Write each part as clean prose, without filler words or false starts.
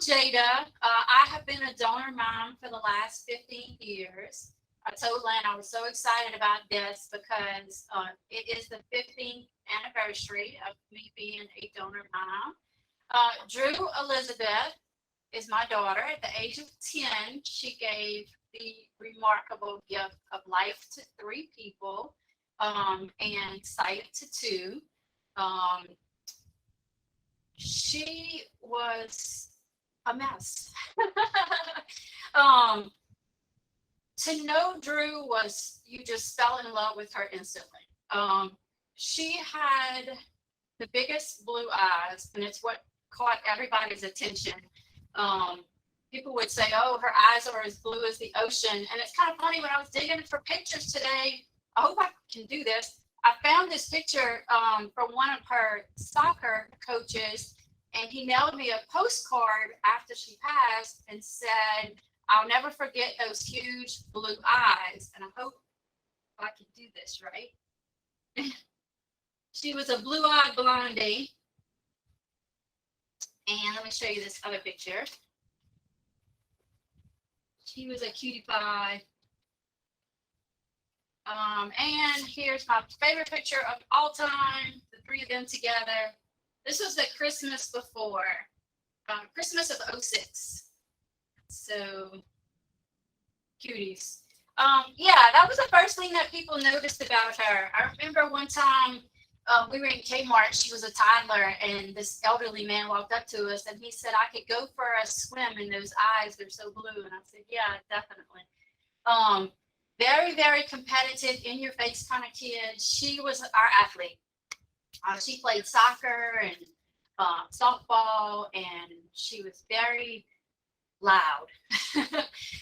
Jada. I have been a donor mom for the last 15 years. I told Len I was so excited about this because it is the 15th anniversary of me being a donor mom. Drew Elizabeth is my daughter. At the age of 10, she gave the remarkable gift of life to 3 people and sight to 2. Um, she was a mess. um, to know Drew was you just fell in love with her instantly. She had the biggest blue eyes, and it's what caught everybody's attention. Um, People would say, "Oh, her eyes are as blue as the ocean," and it's kind of funny when I was digging for pictures today. I hope I can do this. I found this picture from one of her soccer coaches, and he mailed me a postcard after she passed and said, "I'll never forget those huge blue eyes." And I hope I can do this right. She was a blue-eyed blondie. And let me show you this other picture. She was a cutie pie. And here's my favorite picture of all time, the 3 of them together. This was the Christmas before, Christmas of '06. So, cuties. Yeah, that was the first thing that people noticed about her. I remember one time we were in Kmart. She was a toddler, and this elderly man walked up to us, and he said, "I could go for a swim in those eyes. They're so blue." And I said, "Yeah, definitely." Very, very competitive, in-your-face kind of kid. She was our athlete. She played soccer and softball, and she was very loud.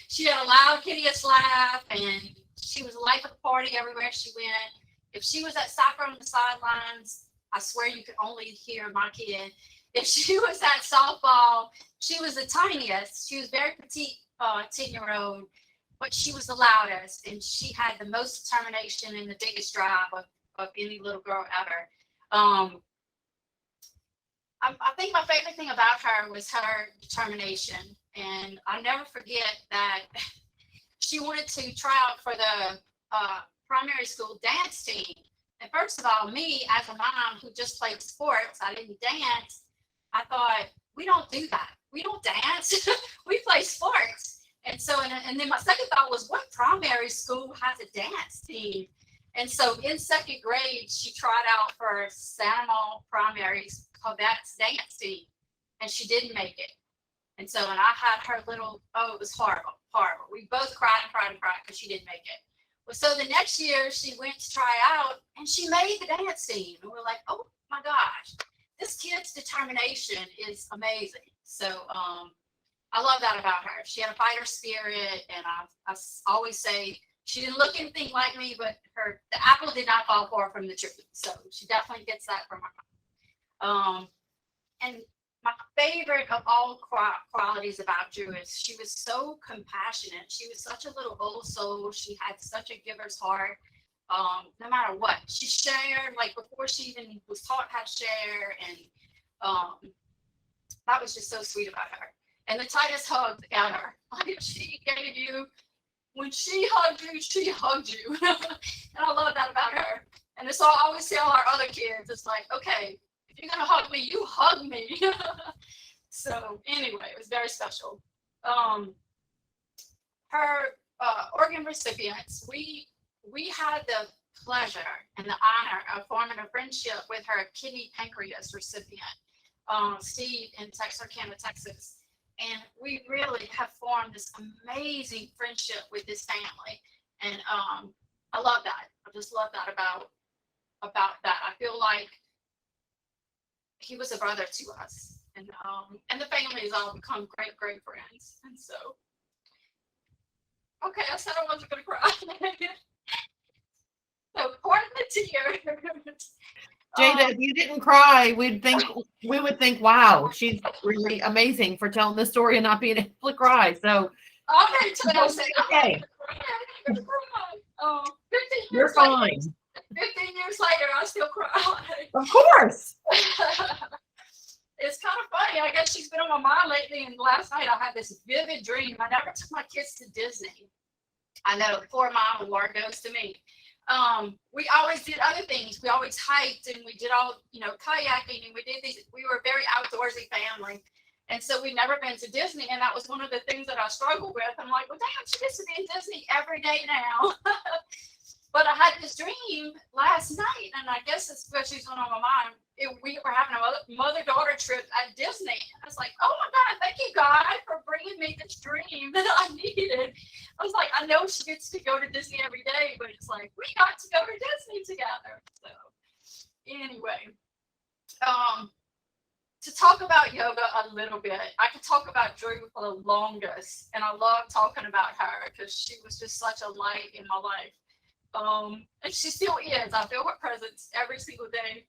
She had a loud, hideous laugh, and she was the life of the party everywhere she went. If she was at soccer on the sidelines, I swear you could only hear my kid. If she was at softball, she was the tiniest. She was very petite, 10-year-old, but she was the loudest, and she had the most determination and the biggest drive of any little girl ever. I think my favorite thing about her was her determination, and I'll never forget that she wanted to try out for the primary school dance team. And first of all, me as a mom who just played sports, I didn't dance. I thought, we don't do that. We don't dance. We play sports. And so, and then my second thought was, what primary school has a dance team? And so in 2nd grade, she tried out for Santa Primary's Covette's dance team, and she didn't make it. And so, and I had her little, oh, it was horrible, horrible. We both cried and cried and cried because she didn't make it. Well, so the next year she went to try out, and she made the dance team. And we're like, oh my gosh, this kid's determination is amazing. So I love that about her. She had a fighter spirit, and I always say she didn't look anything like me, but the apple did not fall far from the tree. So she definitely gets that from her mom. And my favorite of all qualities about Drew is she was so compassionate. She was such a little old soul. She had such a giver's heart. No matter what, she shared, like before she even was taught how to share, and that was just so sweet about her. And the tightest hug ever. Like she gave you, when she hugged you, she hugged you. And I love that about her. And so I always tell our other kids, it's like, okay, if you're gonna hug me, you hug me. So anyway, it was very special. Her organ recipients, we had the pleasure and the honor of forming a friendship with her kidney pancreas recipient, Steve, in Texarkana, Texas. And we really have formed this amazing friendship with this family. And I love that. I just love that about that. I feel like he was a brother to us. And the family has all become great, great friends. And so, okay, I said I wasn't going to cry. So, pardon the tears. Jada, if you didn't cry, we would think, wow, she's really amazing for telling this story and not being able to cry. So, okay, okay. Oh, 15 You're years fine. Later, 15 years later, I still cry. Of course. it's kind of funny. I guess she's been on my mind lately. And last night I had this vivid dream. I never took my kids to Disney. I know, poor mom award goes to me. We always did other things. We always hiked and we did all, kayaking, and we did these. We were a very outdoorsy family. And so we've never been to Disney. And that was one of the things that I struggled with. I'm like, well, damn, she gets to be in Disney every day now. But I had this dream last night, and I guess it's because she's on my mind. We were having a mother-daughter trip at Disney. I was like, oh my God, thank you, God, for bringing me this dream that I needed. I was like, I know she gets to go to Disney every day, but it's like, we got to go to Disney together. So anyway, to talk about yoga a little bit, I could talk about Drew for the longest, and I love talking about her because she was just such a light in my life. And she still is. I feel her presence every single day.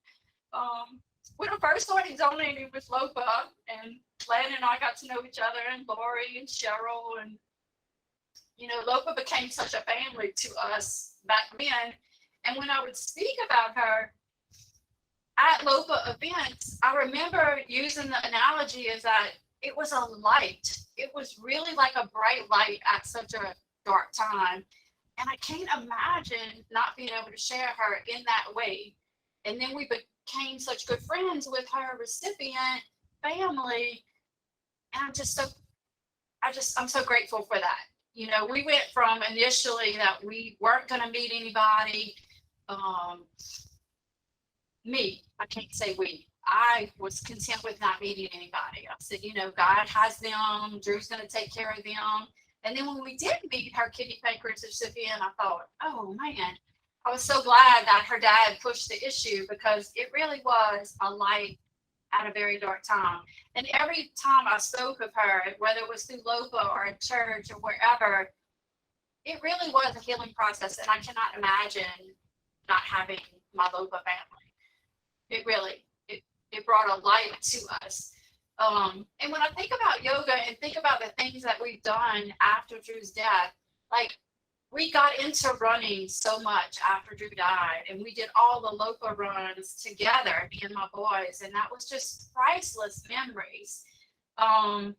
When I first started donating with LOPA, and Len and I got to know each other, and Lori and Cheryl, and LOPA became such a family to us back then. And when I would speak about her at LOPA events, I remember using the analogy is that it was a light. It was really like a bright light at such a dark time. And I can't imagine not being able to share her in that way. And then we became such good friends with her recipient family. And I'm so grateful for that. We went from initially that we weren't going to meet anybody. I can't say we. I was content with not meeting anybody. I said, God has them. Drew's going to take care of them. And then when we did meet her kidney pancreas recipient, I thought, oh man, I was so glad that her dad pushed the issue, because it really was a light at a very dark time. And every time I spoke of her, whether it was through LOPA or at church or wherever, it really was a healing process. And I cannot imagine not having my LOPA family. It really, it brought a light to us. And when I think about yoga and think about the things that we've done after Drew's death, like we got into running so much after Drew died, and we did all the LOPA runs together, me and my boys, and that was just priceless memories. And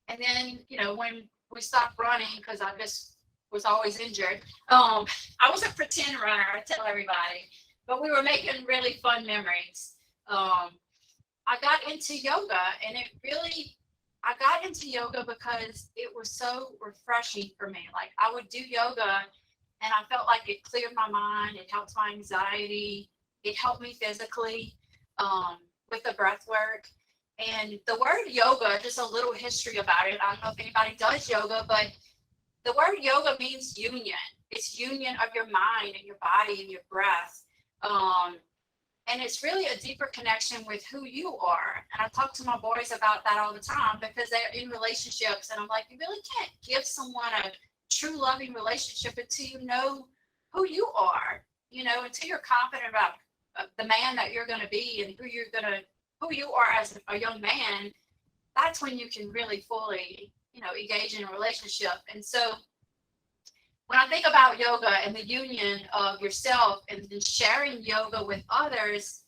then, when we stopped running, because I just was always injured, I was a pretend runner, I tell everybody, but we were making really fun memories. I got into yoga, and I got into yoga because it was so refreshing for me. Like I would do yoga and I felt like it cleared my mind. It helped my anxiety. It helped me physically with the breath work. And the word yoga, just a little history about it. I don't know if anybody does yoga, but the word yoga means union. It's union of your mind and your body and your breath. And it's really a deeper connection with who you are. And I talk to my boys about that all the time, because they're in relationships. And I'm like, you really can't give someone a true loving relationship until you know who you are, until you're confident about the man that you're going to be and who you are as a young man. That's when you can really fully, engage in a relationship. And so when I think about yoga and the union of yourself and then sharing yoga with others,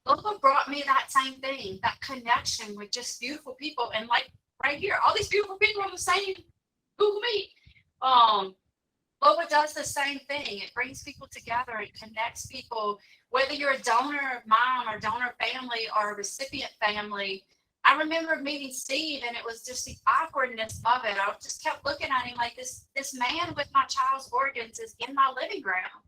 LOPA brought me that same thing, that connection with just beautiful people. And like right here, all these beautiful people on the same Google Meet. LOPA does the same thing. It brings people together. It connects people, whether you're a donor mom or donor family or a recipient family. I remember meeting Steve, and it was just the awkwardness of it. I just kept looking at him like this man with my child's organs is in my living room.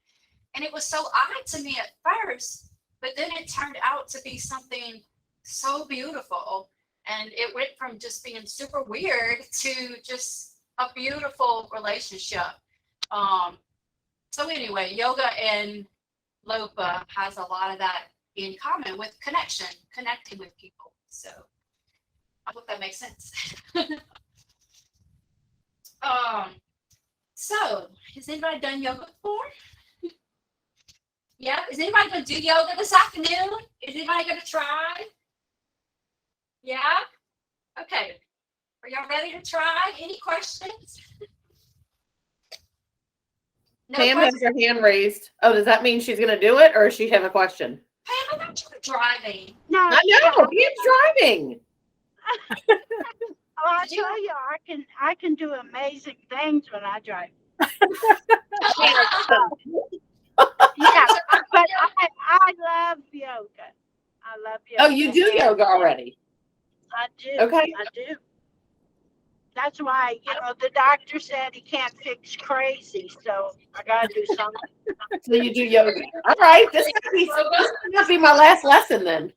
And it was so odd to me at first, but then it turned out to be something so beautiful. And it went from just being super weird to just a beautiful relationship. So anyway, yoga and LOPA has a lot of that in common with connecting with people. So I hope that makes sense. So has anybody done yoga before? Yeah. Is anybody going to do yoga this afternoon? Is anybody going to try? Yeah. Okay. Are y'all ready to try? Any questions? No Pam questions? has her hand raised. Oh, does that mean she's going to do it, or does she have a question? Pam I thought you were driving. No, I know, he's driving. oh, I Did you? tell you, I can do amazing things when I drive. Yeah, but I love yoga. I love Oh, yoga. you do yoga already? I do. Okay. I do. That's why, the doctor said he can't fix crazy, so I gotta do something. So you do yoga. All right. This might be my last lesson then.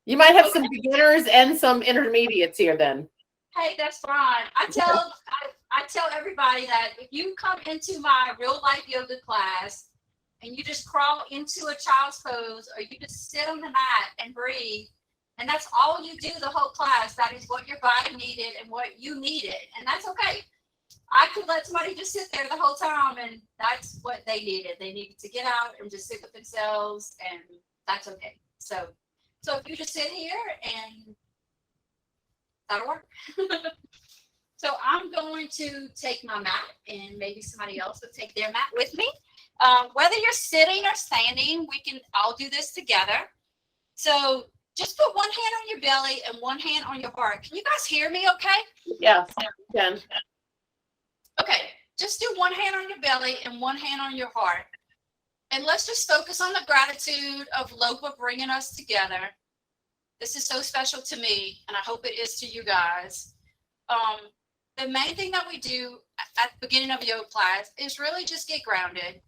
You might have some beginners and some intermediates here then. Hey, that's fine. I tell everybody that if you come into my real life yoga class and you just crawl into a child's pose or you just sit on the mat and breathe, and that's all you do the whole class, that is what your body needed and what you needed. And that's okay. I could let somebody just sit there the whole time and that's what they needed. They needed to get out and just sit with themselves, and that's okay. So if you just sit here and that'll work. So I'm going to take my mat, and maybe somebody else will take their mat with me. Whether you're sitting or standing, we can all do this together. So just put one hand on your belly and one hand on your heart. Can you guys hear me okay? Yeah, can. Okay, just do one hand on your belly and one hand on your heart. And let's just focus on the gratitude of LOPA bringing us together. This is so special to me, and I hope it is to you guys. The main thing that we do at the beginning of yoga class is really just get grounded.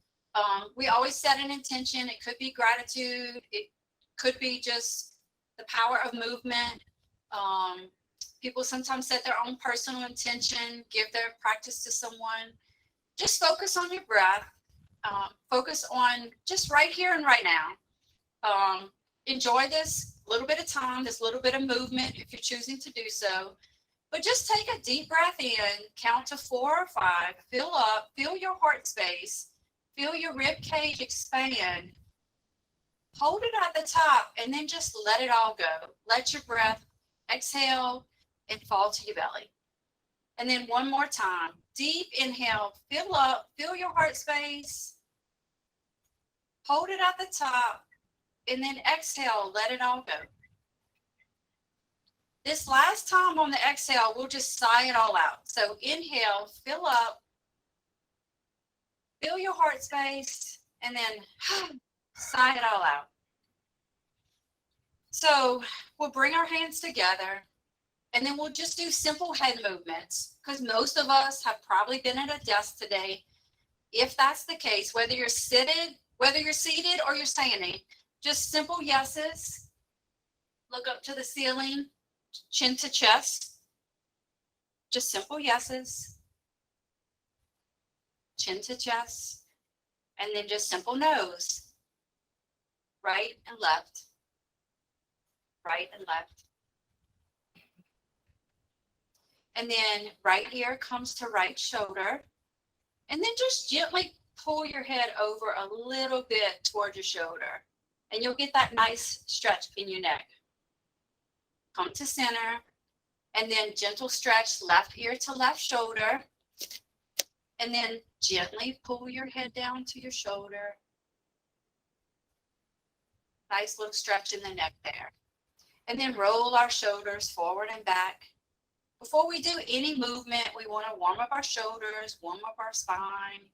We always set an intention. It could be gratitude. It could be just the power of movement. People sometimes set their own personal intention, give their practice to someone. Just focus on your breath. Focus on just right here and right now. Enjoy this little bit of time, this little bit of movement if you're choosing to do so. But just take a deep breath in, count to 4 or 5, fill up, feel your heart space, feel your rib cage expand. Hold it at the top and then just let it all go. Let your breath exhale and fall to your belly. And then one more time, deep inhale, fill up, feel your heart space, hold it at the top, and then exhale, let it all go. This last time on the exhale, we'll just sigh it all out. So inhale, fill up, feel your heart space, and then sigh it all out. So we'll bring our hands together, and then we'll just do simple head movements, because most of us have probably been at a desk today. If that's the case, whether you're seated or you're standing, just simple yeses. Look up to the ceiling, chin to chest. Just simple yeses. Chin to chest. And then just simple nose. Right and left. Right and left. And then right here comes to right shoulder. And then just gently pull your head over a little bit toward your shoulder. And you'll get that nice stretch in your neck. Come to center. And then gentle stretch left ear to left shoulder. And then gently pull your head down to your shoulder. Nice little stretch in the neck there. And then roll our shoulders forward and back. Before we do any movement, we want to warm up our shoulders, warm up our spine.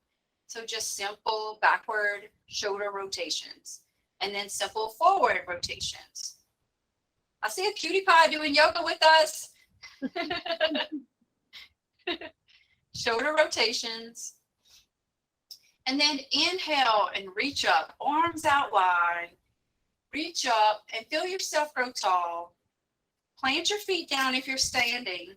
So just simple backward shoulder rotations. And then simple forward rotations. I see a cutie pie doing yoga with us. Shoulder rotations. And then inhale and reach up, arms out wide. Reach up and feel yourself grow tall. Plant your feet down if you're standing.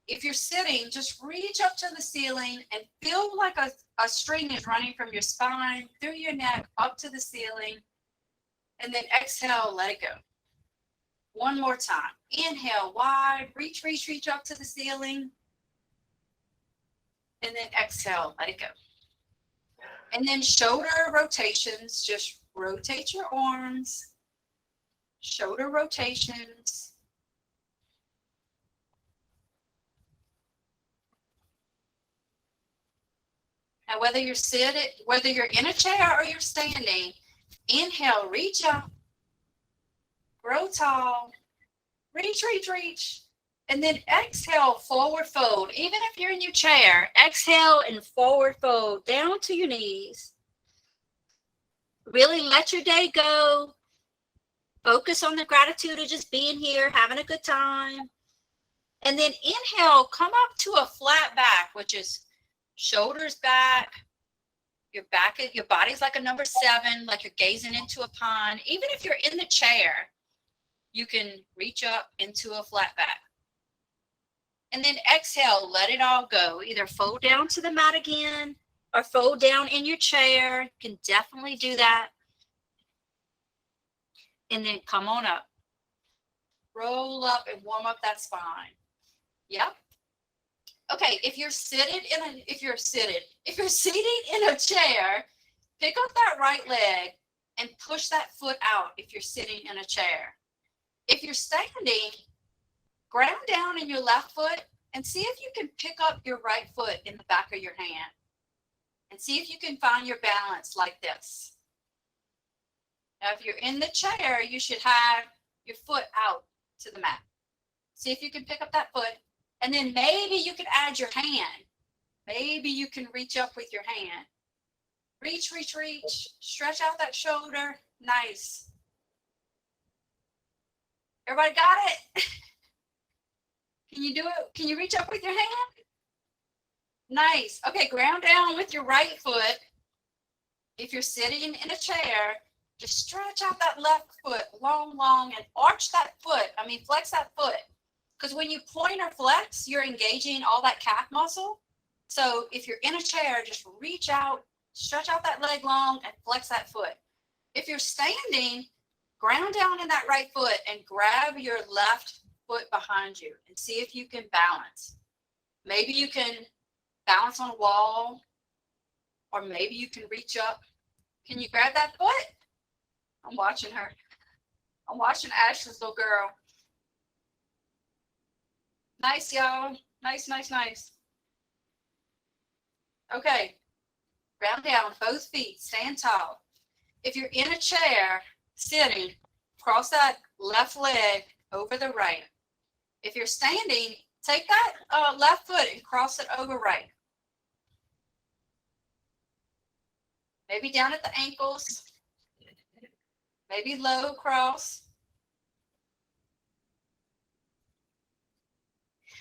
If you're sitting, just reach up to the ceiling and feel like a string is running from your spine, through your neck, up to the ceiling. And then exhale, let it go. One more time. Inhale, wide, reach up to the ceiling. And then exhale, let it go. And then shoulder rotations, just rotate your arms. Shoulder rotations. And whether you're in a chair or you're standing, inhale, reach up, grow tall, reach, reach, reach. And then exhale, forward fold. Even if you're in your chair, exhale and forward fold down to your knees. Really let your day go. Focus on the gratitude of just being here, having a good time. And then inhale, come up to a flat back, which is shoulders back. Your body's like a number 7, like you're gazing into a pond. Even if you're in the chair, you can reach up into a flat back. And then exhale, let it all go. Either fold down to the mat again or fold down in your chair. You can definitely do that. And then come on up. Roll up and warm up that spine. Yep. Okay, if you're seated in a chair, pick up that right leg and push that foot out if you're sitting in a chair. If you're standing, ground down in your left foot and see if you can pick up your right foot in the back of your hand. And see if you can find your balance like this. Now, if you're in the chair, you should have your foot out to the mat. See if you can pick up that foot. And then maybe you can add your hand. Maybe you can reach up with your hand. Reach, reach, reach. Stretch out that shoulder. Nice. Everybody got it? Can you do it? Can you reach up with your hand? Nice. Okay, ground down with your right foot. If you're sitting in a chair, just stretch out that left foot long, long, and arch that foot. Flex that foot. Because when you point or flex, you're engaging all that calf muscle. So if you're in a chair, just reach out, stretch out that leg long, and flex that foot. If you're standing, ground down in that right foot and grab your left foot behind you and see if you can balance. Maybe you can balance on a wall, or maybe you can reach up. Can you grab that foot? I'm watching her. I'm watching Ashley's little girl. Nice, y'all. Nice, nice, nice. Okay. Ground down, both feet, stand tall. If you're in a chair, sitting, cross that left leg over the right. If you're standing, take that left foot and cross it over right. Maybe down at the ankles. Maybe low cross.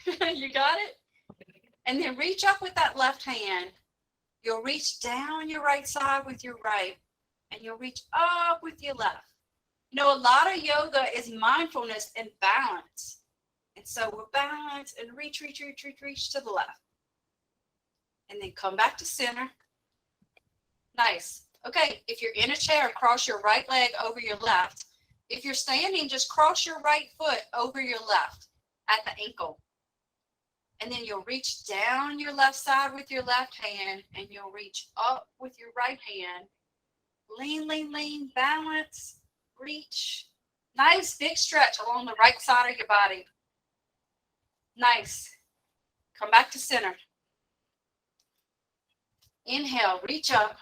You got it? And then reach up with that left hand. You'll reach down your right side with your right, and you'll reach up with your left. A lot of yoga is mindfulness and balance. And so we're balanced and reach, reach, reach, reach, reach to the left. And then come back to center. Nice. Okay, if you're in a chair, cross your right leg over your left. If you're standing, just cross your right foot over your left at the ankle. And then you'll reach down your left side with your left hand, and you'll reach up with your right hand. Lean, lean, lean, balance, reach. Nice big stretch along the right side of your body. Nice. Come back to center. Inhale, reach up.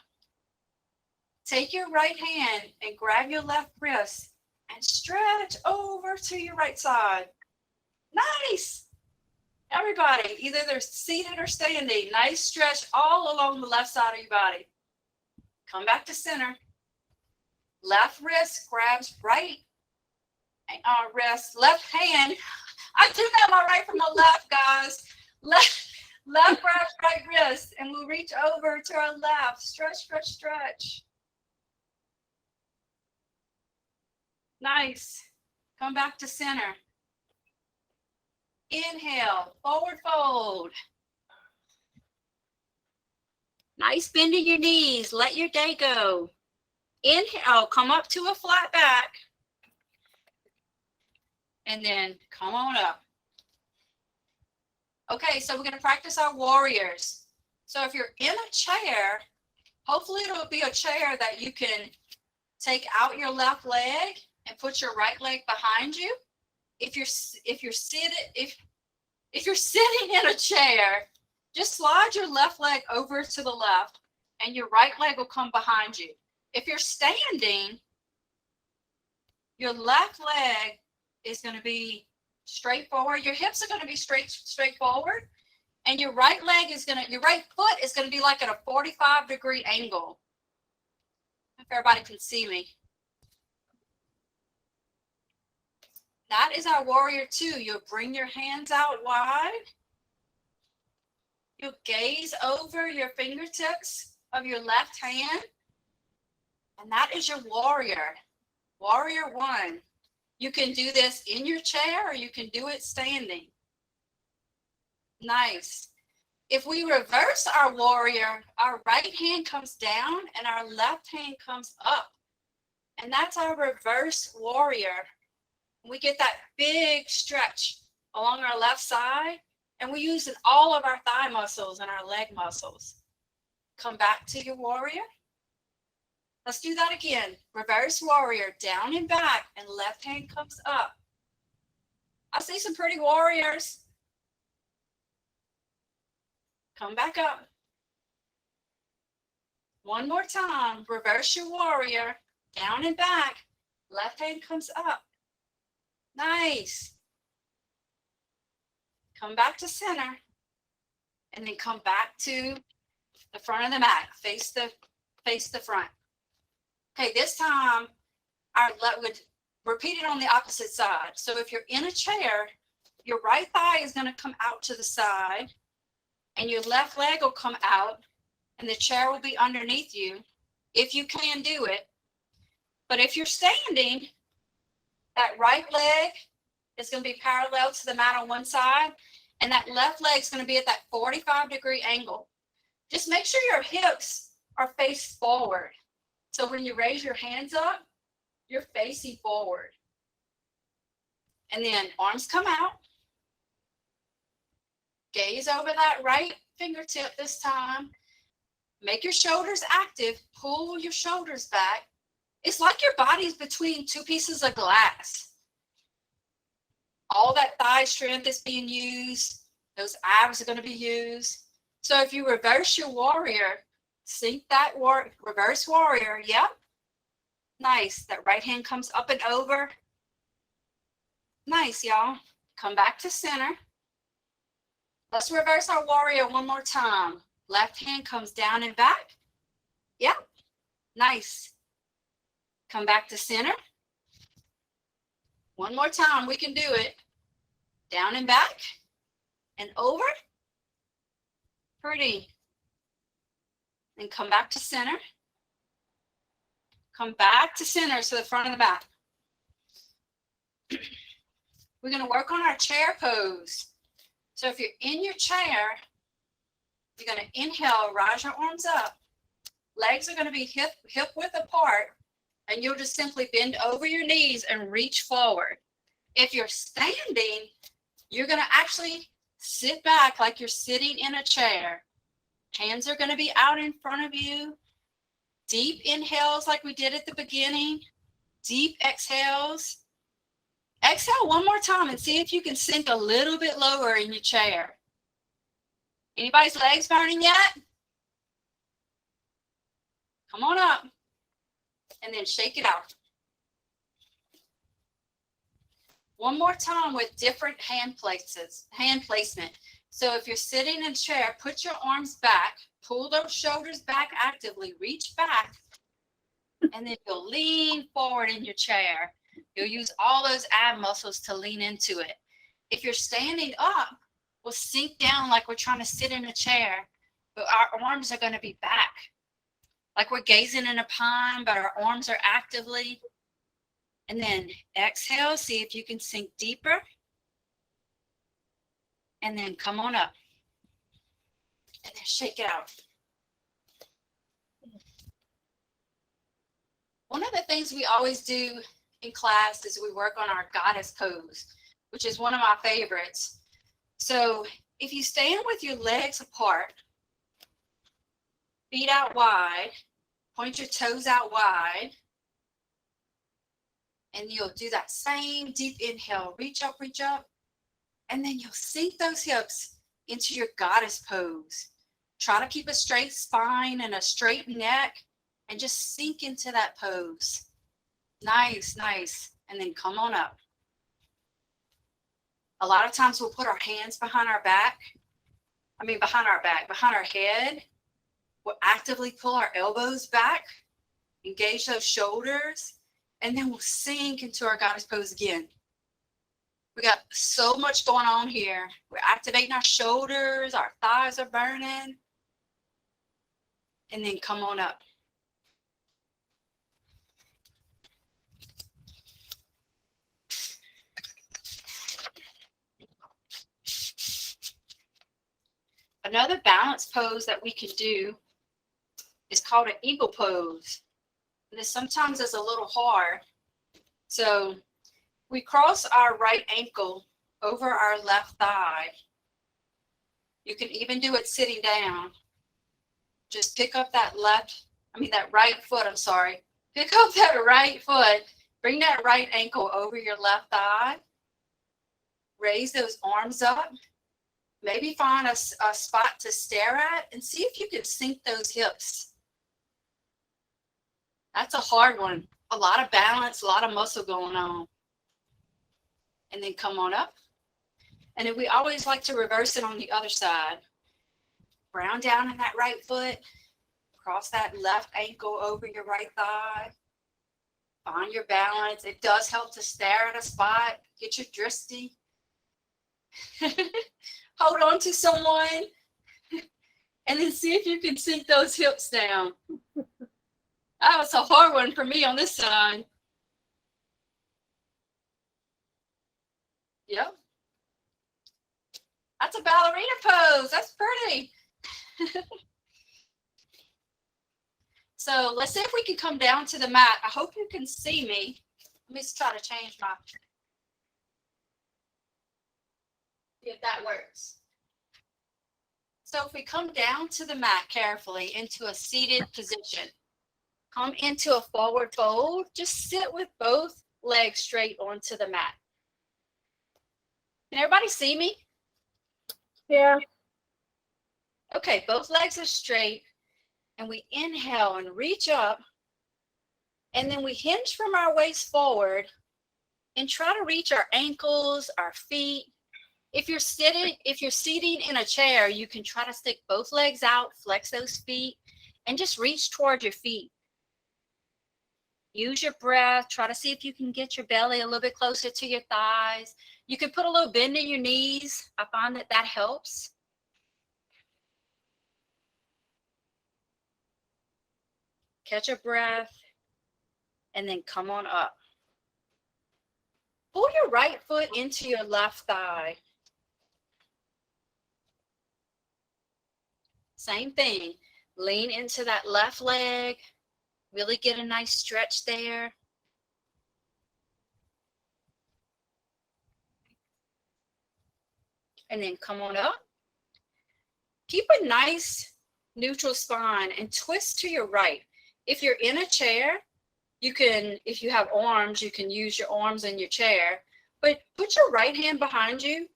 Take your right hand and grab your left wrist and stretch over to your right side. Nice. Everybody, either they're seated or standing. Nice stretch all along the left side of your body. Come back to center. Left wrist grabs right wrist. Left hand. I do know my right from my left, guys. Left grabs right wrist, and we'll reach over to our left. Stretch, stretch, stretch. Nice. Come back to center. Inhale, forward fold. Nice bending your knees. Let your day go. Inhale, come up to a flat back. And then come on up. Okay, so we're going to practice our warriors. So if you're in a chair, hopefully it'll be a chair that you can take out your left leg and put your right leg behind you. If you're sitting in a chair, just slide your left leg over to the left and your right leg will come behind you. If you're standing, your left leg is going to be straight forward. Your hips are going to be straight forward. And your right leg is going to, your right foot is going to be like at a 45-degree angle. If everybody can see me. That is our warrior two. You'll bring your hands out wide. You'll gaze over your fingertips of your left hand. And that is your warrior. Warrior one. You can do this in your chair or you can do it standing. Nice. If we reverse our warrior, our right hand comes down and our left hand comes up. And that's our reverse warrior. We get that big stretch along our left side, and we use all of our thigh muscles and our leg muscles. Come back to your warrior. Let's do that again. Reverse warrior, down and back, and left hand comes up. I see some pretty warriors. Come back up. One more time. Reverse your warrior, down and back, left hand comes up. Nice. Come back to center, and then come back to the front of the mat. Face the front. Okay, this time our left would repeat it on the opposite side. So if you're in a chair, your right thigh is going to come out to the side, and your left leg will come out, and the chair will be underneath you, if you can do it. But if you're standing, that right leg is going to be parallel to the mat on one side, and that left leg is going to be at that 45-degree angle. Just make sure your hips are faced forward. So when you raise your hands up, you're facing forward. And then arms come out. Gaze over that right fingertip this time. Make your shoulders active. Pull your shoulders back. It's like your body's between two pieces of glass. All that thigh strength is being used. Those abs are going to be used. So if you reverse your warrior, sink that reverse warrior. Yep. Nice. That right hand comes up and over. Nice, y'all. Come back to center. Let's reverse our warrior one more time. Left hand comes down and back. Yep. Nice. Come back to center. One more time. We can do it. Down and back and over. Pretty. And come back to center. Come back to center, so the front of the mat. We're going to work on our chair pose. So if you're in your chair, you're going to inhale, rise your arms up. Legs are going to be hip width apart, and you'll just simply bend over your knees and reach forward. If you're standing, you're going to actually sit back like you're sitting in a chair. Hands are going to be out in front of you. Deep inhales like we did at the beginning. Deep exhales. Exhale one more time and see if you can sink a little bit lower in your chair. Anybody's legs burning yet? Come on up. And then shake it out. One more time with different hand placement. So if you're sitting in a chair, put your arms back, pull those shoulders back actively, reach back, and then you'll lean forward in your chair. You'll use all those ab muscles to lean into it. If you're standing up, we'll sink down like we're trying to sit in a chair, but our arms are going to be back. Like we're gazing in a pond, but our arms are actively. And then exhale, see if you can sink deeper. And then come on up. And then shake it out. One of the things we always do in class is we work on our goddess pose, which is one of my favorites. So if you stand with your legs apart, feet out wide, point your toes out wide, and you'll do that same deep inhale, reach up, and then you'll sink those hips into your goddess pose. Try to keep a straight spine and a straight neck and just sink into that pose. Nice, nice. And then come on up. A lot of times we'll put our hands behind our back. Behind our head. We'll actively pull our elbows back, engage those shoulders, and then we'll sink into our goddess pose again. We got so much going on here. We're activating our shoulders, our thighs are burning. And then come on up. Another balance pose that we can do is called an eagle pose. This sometimes is a little hard. So we cross our right ankle over our left thigh. You can even do it sitting down. Just pick up that right foot, Pick up that right foot. Bring that right ankle over your left thigh. Raise those arms up. Maybe find a spot to stare at and see if you can sink those hips. That's a hard one. A lot of balance, a lot of muscle going on. And then come on up. And then we always like to reverse it on the other side. Ground down in that right foot. Cross that left ankle over your right thigh. Find your balance. It does help to stare at a spot. Get your dristy. Hold on to someone. And then see if you can sink those hips down. That was a hard one for me on this side. Yep. That's a ballerina pose. That's pretty. So let's see if we can come down to the mat. I hope you can see me. Let me just try to change my. See if that works. So if we come down to the mat carefully into a seated position, come into a forward fold, just sit with both legs straight onto the mat. Can everybody see me? Yeah. Okay, both legs are straight, and we inhale and reach up, and then we hinge from our waist forward and try to reach our ankles, our feet. If you're seating in a chair, you can try to stick both legs out, flex those feet, and just reach toward your feet. Use your breath. Try to see if you can get your belly a little bit closer to your thighs. You can put a little bend in your knees. I find that helps. Catch a breath, and then come on up. Pull your right foot into your left thigh. Same thing. Lean into that left leg. Really get a nice stretch there. And then come on up. Keep a nice neutral spine and twist to your right. If you're in a chair, you can, if you have arms, you can use your arms in your chair, but put your right hand behind you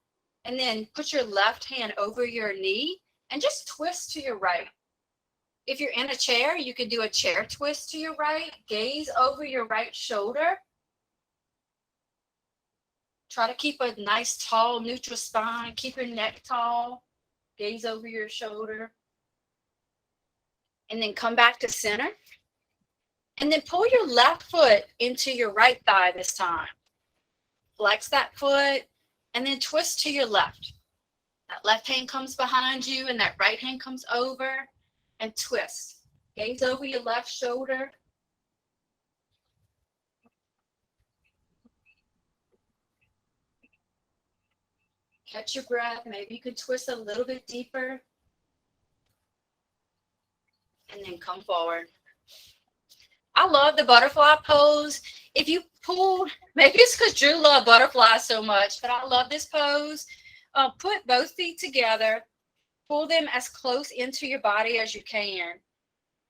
and then put your left hand over your knee and just twist to your right. If you're in a chair, you can do a chair twist to your right, gaze over your right shoulder. Try to keep a nice, tall, neutral spine. Keep your neck tall. Gaze over your shoulder. And then come back to center. And then pull your left foot into your right thigh this time. Flex that foot and then twist to your left. That left hand comes behind you and that right hand comes over and twist. Gaze over your left shoulder. Catch your breath. Maybe you could twist a little bit deeper. And then come forward. I love the butterfly pose. If you pull, maybe it's because Drew loved butterflies so much, but I love this pose. Put both feet together. Pull them as close into your body as you can.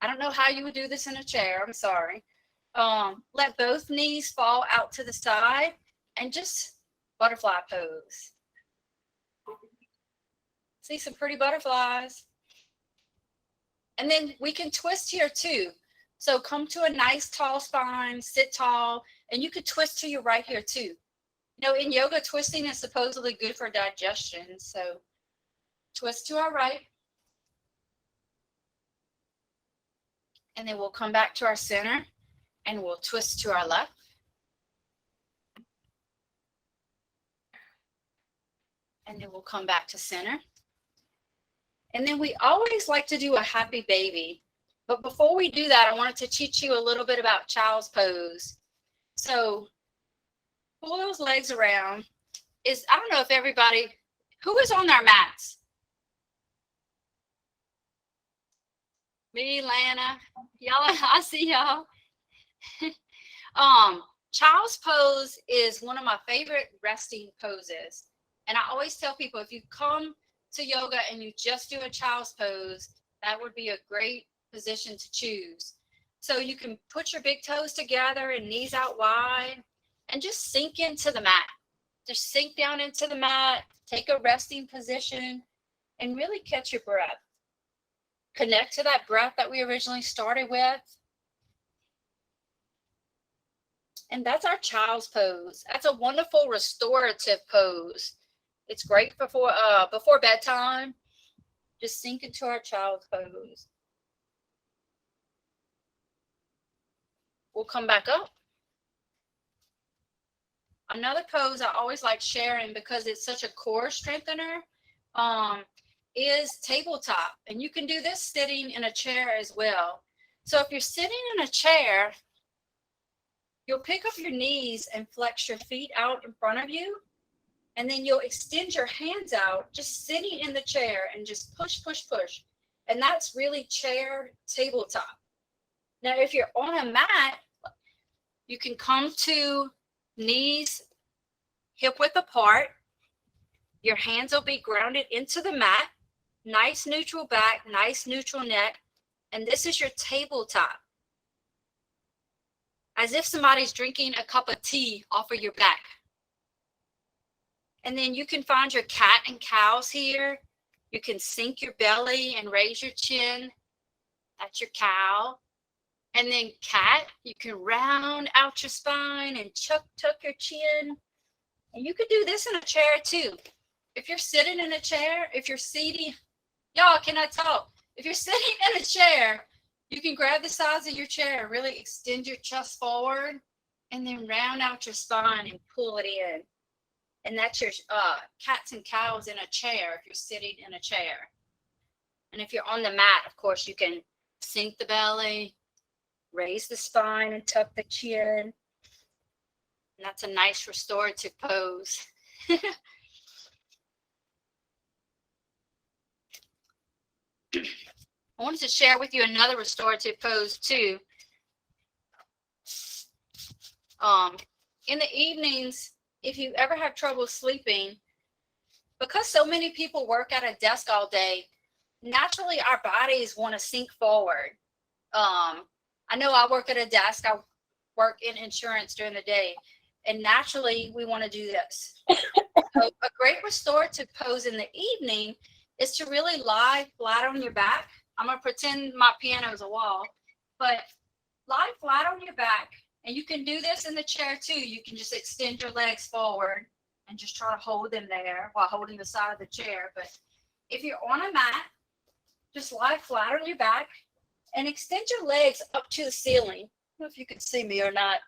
I don't know how you would do this in a chair. I'm sorry. Let both knees fall out to the side and just butterfly pose. See some pretty butterflies. And then we can twist here too. So come to a nice tall spine, sit tall, and you could twist to your right here too. You know, in yoga, twisting is supposedly good for digestion. So twist to our right. And then we'll come back to our center and we'll twist to our left. And then we'll come back to center. And then we always like to do a happy baby. But before we do that, I wanted to teach you a little bit about child's pose. So pull those legs around. I don't know if everybody, who is on their mats? Me, Lana, y'all, I see y'all. Child's pose is one of my favorite resting poses. And I always tell people, if you come to yoga and you just do a child's pose, that would be a great position to choose. So you can put your big toes together and knees out wide and just sink into the mat. Just sink down into the mat, take a resting position, and really catch your breath. Connect to that breath that we originally started with. And that's our child's pose. That's a wonderful restorative pose. It's great before bedtime. Just sink into our child's pose. We'll come back up. Another pose I always like sharing because it's such a core strengthener is tabletop. And you can do this sitting in a chair as well. So if you're sitting in a chair, you'll pick up your knees and flex your feet out in front of you. And then you'll extend your hands out, just sitting in the chair and just push, push, push. And that's really chair tabletop. Now, if you're on a mat, you can come to knees hip width apart. Your hands will be grounded into the mat. Nice neutral back, nice neutral neck. And this is your tabletop. As if somebody's drinking a cup of tea off of your back. And then you can find your cat and cows here. You can sink your belly and raise your chin. That's your cow. And then cat, you can round out your spine and tuck your chin. And you could do this in a chair too. If you're sitting in a chair, if you're seating, y'all, can I talk? If you're sitting in a chair, you can grab the sides of your chair, really extend your chest forward, and then round out your spine and pull it in. And that's your cats and cows in a chair if you're sitting in a chair. And if you're on the mat, of course, you can sink the belly, raise the spine and tuck the chin. And that's a nice restorative pose. I wanted to share with you another restorative pose too. In the evenings, if you ever have trouble sleeping, because so many people work at a desk all day, naturally our bodies want to sink forward. I know I work at a desk. I work in insurance during the day, and naturally we want to do this. So a great restorative pose in the evening is to really lie flat on your back. I'm going to pretend my piano is a wall, but lie flat on your back. And you can do this in the chair too. You can just extend your legs forward and just try to hold them there while holding the side of the chair. But if you're on a mat, just lie flat on your back and extend your legs up to the ceiling. I don't know if you can see me or not.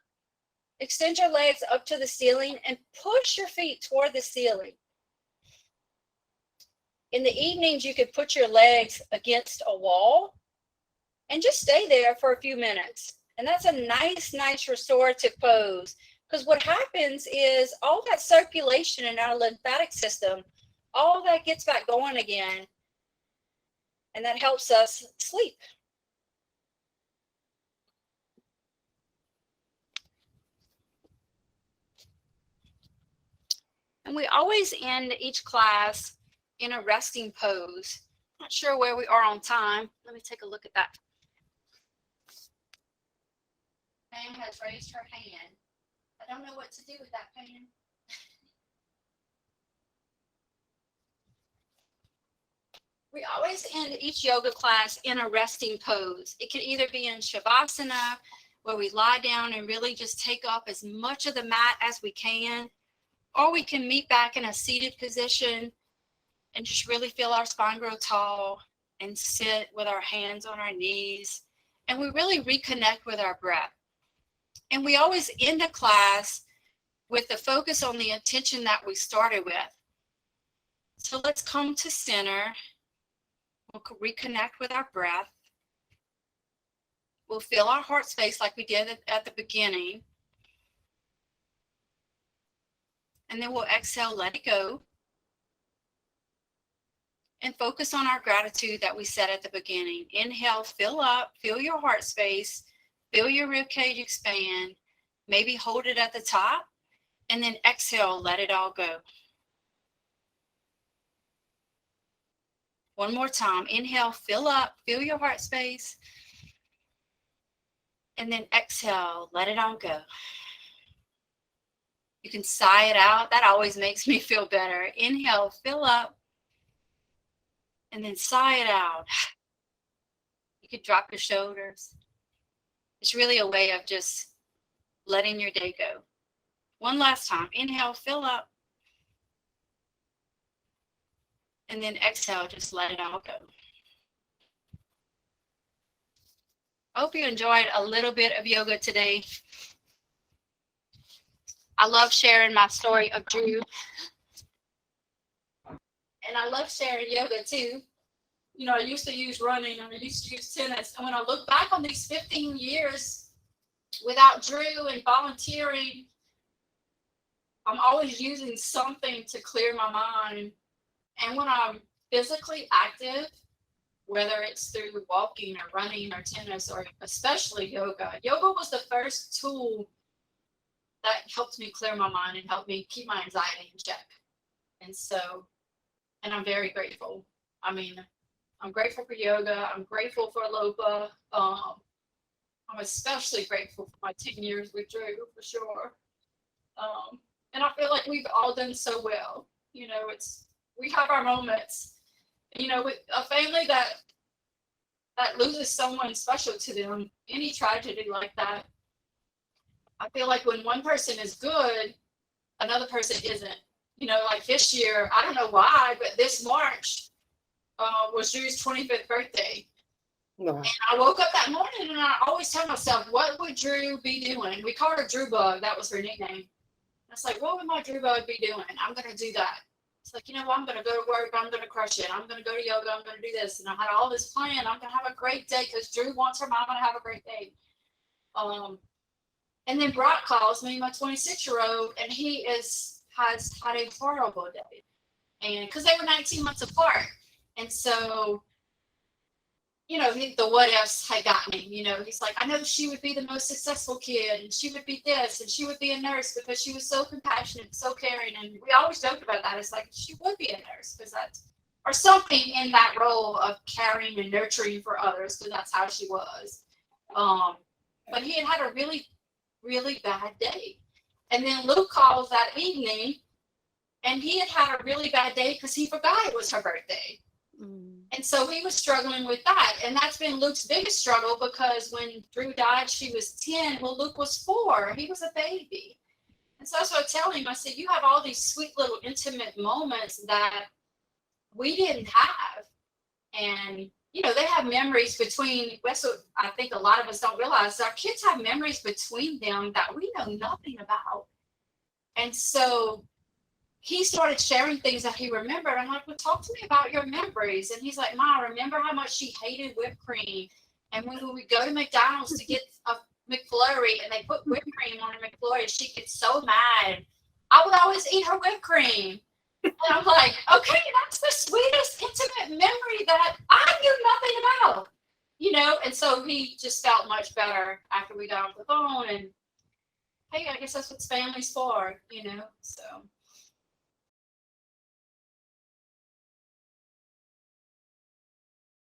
Extend your legs up to the ceiling and push your feet toward the ceiling. In the evenings, you could put your legs against a wall and just stay there for a few minutes. And that's a nice restorative pose. Because what happens is all that circulation in our lymphatic system, all that gets back going again. And that helps us sleep. And we always end each class in a resting pose. Not sure where we are on time. Let me take a look at that. Pam has raised her hand. I don't know what to do with that, Pam. We always end each yoga class in a resting pose. It can either be in Shavasana, where we lie down and really just take up as much of the mat as we can, or we can meet back in a seated position and just really feel our spine grow tall and sit with our hands on our knees. And we really reconnect with our breath. And we always end a class with the focus on the intention that we started with. So let's come to center. We'll reconnect with our breath. We'll feel our heart space like we did at the beginning. And then we'll exhale, let it go. And focus on our gratitude that we said at the beginning. Inhale, fill up, feel your heart space, feel your rib cage expand, maybe hold it at the top, and then exhale, let it all go. One more time. Inhale, fill up, feel your heart space, and then exhale, let it all go. You can sigh it out. That always makes me feel better. Inhale, fill up, and then sigh it out. You could drop your shoulders. It's really a way of just letting your day go. One last time. Inhale, fill up, and then exhale, just let it all go. I hope you enjoyed a little bit of yoga today. I love sharing my story of Drew. And I love sharing yoga too. You know, I used to use running and I used to use tennis. And when I look back on these 15 years without Drew and volunteering, I'm always using something to clear my mind. And when I'm physically active, whether it's through walking or running or tennis or especially yoga, yoga was the first tool that helped me clear my mind and helped me keep my anxiety in check. And so, and I'm very grateful. I mean, I'm grateful for yoga. I'm grateful for LOPA. I'm especially grateful for my 10 years with Drew, for sure. And I feel like we've all done so well. You know, we have our moments. You know, with a family that loses someone special to them, any tragedy like that, I feel like when one person is good, another person isn't. You know, like this year, I don't know why, but this March was Drew's 25th birthday. No. And I woke up that morning and I always tell myself, what would Drew be doing? We called her Drew Bug. That was her nickname. It's like, what would my Drew Bug be doing? I'm going to do that. It's like, you know what? I'm going to go to work. I'm going to crush it. I'm going to go to yoga. I'm going to do this. And I had all this planned. I'm going to have a great day because Drew wants her mama to have a great day. And then Brock calls me, my 26-year-old, and he has had a horrible day. And because they were 19 months apart. And so, you know, the what ifs had gotten him. You know, he's like, I know she would be the most successful kid, and she would be this, and she would be a nurse because she was so compassionate, so caring. And we always joked about that. It's like, she would be a nurse because that's, or something in that role of caring and nurturing for others because that's how she was. But he had a really, really bad day. And then Luke calls that evening, and he had a really bad day because he forgot it was her birthday. And so he was struggling with that. And that's been Luke's biggest struggle because when Drew died, she was 10. Well, Luke was 4. He was a baby. And so that's what I tell him. I said, you have all these sweet little intimate moments that we didn't have. And, you know, they have memories between, that's what I think a lot of us don't realize. Our kids have memories between them that we know nothing about. And so he started sharing things that he remembered. I'm like, well, talk to me about your memories. And he's like, Ma, remember how much she hated whipped cream? And when we would go to McDonald's to get a McFlurry and they put whipped cream on a McFlurry, she'd get so mad. I would always eat her whipped cream. And I'm like, okay, that's the sweetest, intimate memory that I knew nothing about. You know, and so he just felt much better after we got off the phone. And hey, I guess that's what family's for, you know, so.